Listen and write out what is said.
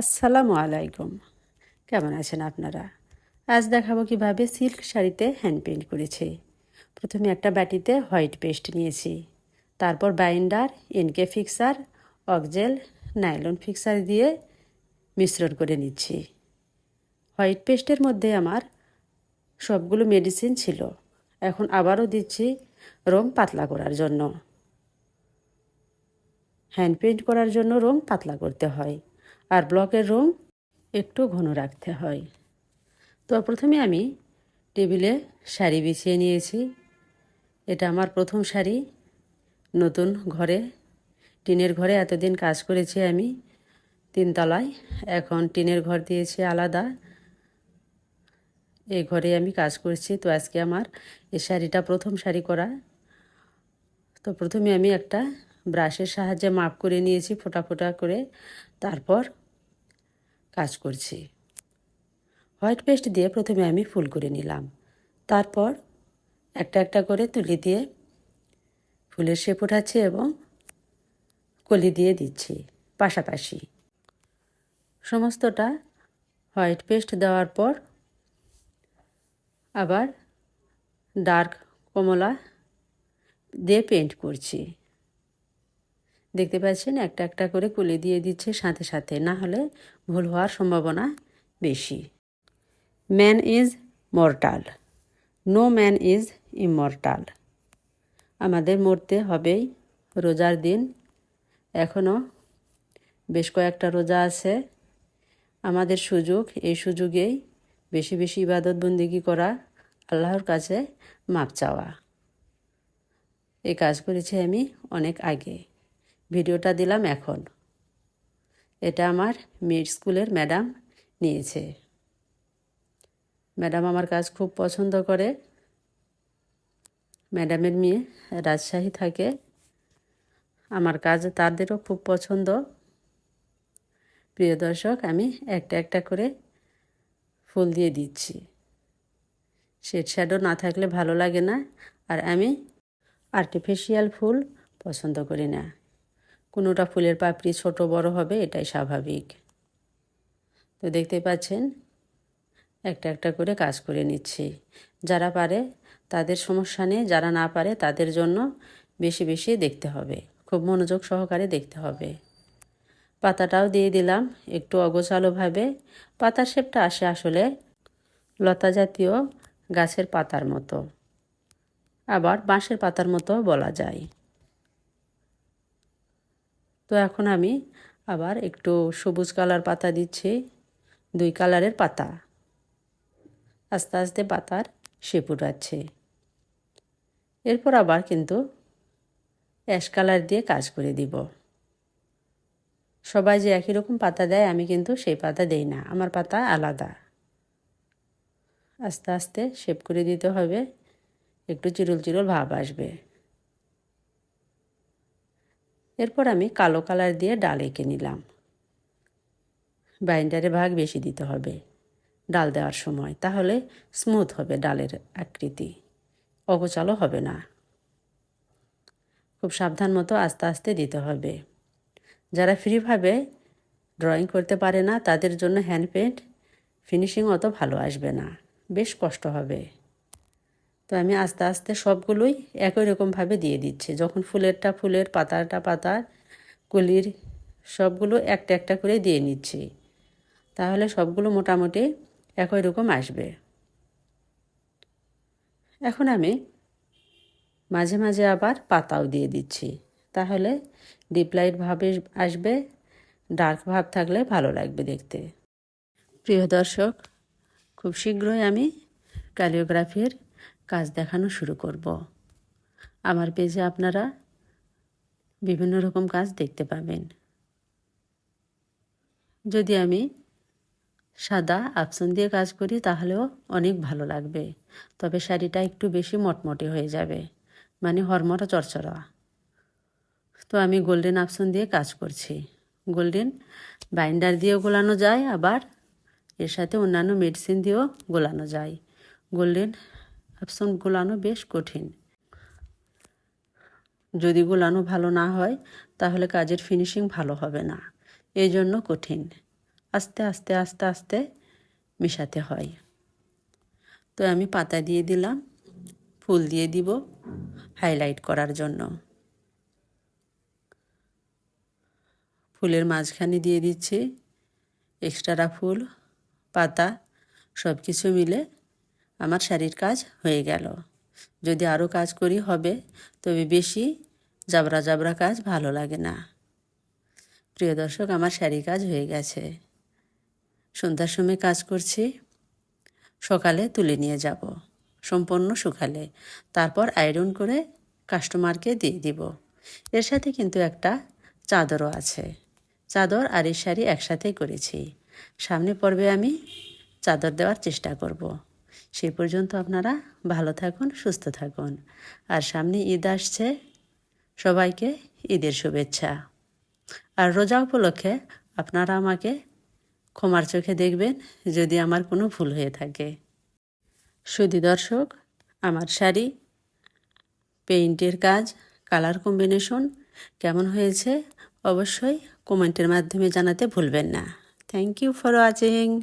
আসসালামু আলাইকুম। কেমন আছেন আপনারা? আজ দেখাবো কিভাবে সিল্ক শাড়িতে হ্যান্ড পেইন্ট করেছি। প্রথমে একটা বাটিতে হোয়াইট পেস্ট নিয়েছি, তারপর বাইন্ডার, এনকে ফিক্সার, অকজেল, নাইলন ফিক্সার দিয়ে মিশ্রণ করে নিচ্ছি। হোয়াইট পেস্টের মধ্যে আমার সবগুলো মেডিসিন ছিল। এখন আবারও দিচ্ছি রং পাতলা করার জন্য। হ্যান্ড পেইন্ট করার জন্য রং পাতলা করতে হয়, আর ব্লকের রং একটু ঘন রাখতে হয়। তো প্রথমে আমি টেবিলে শাড়ি বিছিয়ে নিয়েছি। এটা আমার প্রথম শাড়ি। নতুন ঘরে, টিনের ঘরে এতদিন কাজ করেছি আমি তিনতলায়, এখন টিনের ঘর দিয়েছি আলাদা। এই ঘরে আমি কাজ করছি। তো আজকে আমার এই শাড়িটা প্রথম শাড়ি করা। তো প্রথমে আমি একটা ব্রাশের সাহায্যে মাপ করে নিয়েছি ফোঁটা ফোঁটা করে, তারপর কাজ করছি। হোয়াইট পেস্ট দিয়ে প্রথমে আমি ফুল করে নিলাম, তারপর একটা একটা করে তুলি দিয়ে ফুলের শেপ ওঠাচ্ছি এবং কলি দিয়ে দিচ্ছি পাশাপাশি। সমস্তটা হোয়াইট পেস্ট দেওয়ার পর আবার ডার্ক কমলা দিয়ে পেন্ট করছি। দেখতে পাচ্ছেন একটা একটা করে কলি দিয়ে দিচ্ছে সাথে সাথে, না হলে ভুল হওয়ার সম্ভাবনা বেশি। Man is mortal, no man is immortal. আমাদের মরতে হবেই। রোজার দিন, এখনও বেশ কয়েকটা রোজা আছে। আমাদের সুযোগ, এই সুযোগেই বেশি বেশি ইবাদত বন্দেগী করা, আল্লাহর কাছে মাপ চাওয়া। এই কাজ করেছি আমি অনেক আগে, ভিডিওটা দিলাম এখন। এটা আমার মেয়ের স্কুলের ম্যাডাম নিয়েছে। ম্যাডাম আমার কাজ খুব পছন্দ করে। ম্যাডামের মেয়ে রাজশাহী থাকে। আমার কাজ তাদেরও খুব পছন্দ। প্রিয় দর্শক, আমি একটা একটা করে ফুল দিয়ে দিচ্ছি। শেড শ্যাডো না থাকলে ভালো লাগে না, আর আমি আর্টিফিশিয়াল ফুল পছন্দ করি না। কোনোটা ফুলের পাপড়ি ছোট বড় হবে, এটাই স্বাভাবিক। তো দেখতে পাচ্ছেন একটা একটা করে কাজ করে নিচ্ছি। যারা পারে তাদের সমস্যা নেই, যারা না পারে তাদের জন্য বেশি বেশি দেখতে হবে, খুব মনোযোগ সহকারে দেখতে হবে। পাতাটাও দিয়ে দিলাম একটু অগোছালোভাবে। পাতার শেপটা আসে আসলে লতা জাতীয় গাছের পাতার মতো, আবার বাঁশের পাতার মতো বলা যায়। তো এখন আমি আবার একটু সবুজ কালার পাতা দিচ্ছি, 2 কালারের পাতা। আস্তে আস্তে পাতার শেপ উঠাচ্ছে। এরপর আবার কিন্তু অ্যাশ কালার দিয়ে কাজ করে দিব। সবাই যে একই রকম পাতা দেয়, আমি কিন্তু সেই পাতা দেই না, আমার পাতা আলাদা। আস্তে আস্তে শেপ করে দিতে হবে, একটু চিরুল চিরুল ভাব আসবে। এরপর আমি কালো কালার দিয়ে ডাল এঁকে নিলাম। বাইন্ডারে ভাগ বেশি দিতে হবে ডাল দেওয়ার সময়, তাহলে স্মুথ হবে ডালের আকৃতি, অগোছালো হবে না। খুব সাবধান মতো আস্তে আস্তে দিতে হবে। যারা ফ্রিভাবে ড্রয়িং করতে পারে না, তাদের জন্য হ্যান্ড পেইন্ট ফিনিশিং অত ভালো আসবে না, বেশ কষ্ট হবে। তো আমি আস্তে আস্তে সবগুলোই একই রকমভাবে দিয়ে দিচ্ছি। যখন ফুলেরটা ফুলের, পাতাটা পাতার, কলির সবগুলো একটা একটা করে দিয়ে নিচ্ছি, তাহলে সবগুলো মোটামুটি একই রকম আসবে। এখন আমি মাঝে মাঝে আবার পাতাও দিয়ে দিচ্ছি, তাহলে ডিপ লাইট ভাবে আসবে, ডার্ক ভাব থাকলে ভালো লাগবে দেখতে। প্রিয় দর্শক, খুব শীঘ্রই আমি ক্যালিওগ্রাফির কাজ দেখানো শুরু করব। আমার পেজে আপনারা বিভিন্ন রকম কাজ দেখতে পাবেন। যদি আমি সাদা আফসন দিয়ে কাজ করি তাহলেও অনেক ভালো লাগবে, তবে শাড়িটা একটু বেশি মটমটে হয়ে যাবে, মানে হরমরা চরচরা। তো আমি গোল্ডেন আফসন দিয়ে কাজ করছি। গোল্ডেন বাইন্ডার দিয়েও গোলানো যায়, আবার এর সাথে অন্যান্য মেডিসিন দিয়েও গোলানো যায়। গোল্ডেন আফসন গোলানো বেশ কঠিন। যদি গোলানো ভালো না হয় তাহলে কাজের ফিনিশিং ভালো হবে না, এই জন্য কঠিন। আস্তে আস্তে আস্তে আস্তে মেশাতে হয়। তো আমি পাতা দিয়ে দিলাম, ফুল দিয়ে দিব হাইলাইট করার জন্য। ফুলের মাঝখানে দিয়ে দিচ্ছি এক্সট্রা ফুল, পাতা, সব কিছু মিলে আমার শাড়ির কাজ হয়ে গেল। যদি আরও কাজ করি হবে, তবে বেশি জাবরা জাবরা কাজ ভালো লাগে না। প্রিয় দর্শক, আমার শাড়ির কাজ হয়ে গেছে। সন্ধ্যার সময় কাজ করছি, সকালে তুলে নিয়ে যাব সম্পূর্ণ শুকালে, তারপর আয়রন করে কাস্টমারকে দিয়ে দিব। এর সাথে কিন্তু একটা চাদরও আছে। চাদর আর এই শাড়ি একসাথেই করেছি। সামনে পর্বে আমি চাদর দেওয়ার চেষ্টা করব। সেই পর্যন্ত আপনারা ভালো থাকুন, সুস্থ থাকুন। আর সামনে ঈদ আসছে, সবাইকে ঈদের শুভেচ্ছা। আর রোজা উপলক্ষে আপনারা আমাকে ক্ষমার চোখে দেখবেন যদি আমার কোনো ভুল হয়ে থাকে। সুধী দর্শক, আমার শাড়ি পেইন্টের কাজ, কালার কম্বিনেশন কেমন হয়েছে অবশ্যই কমেন্টের মাধ্যমে জানাতে ভুলবেন না। Thank you for watching.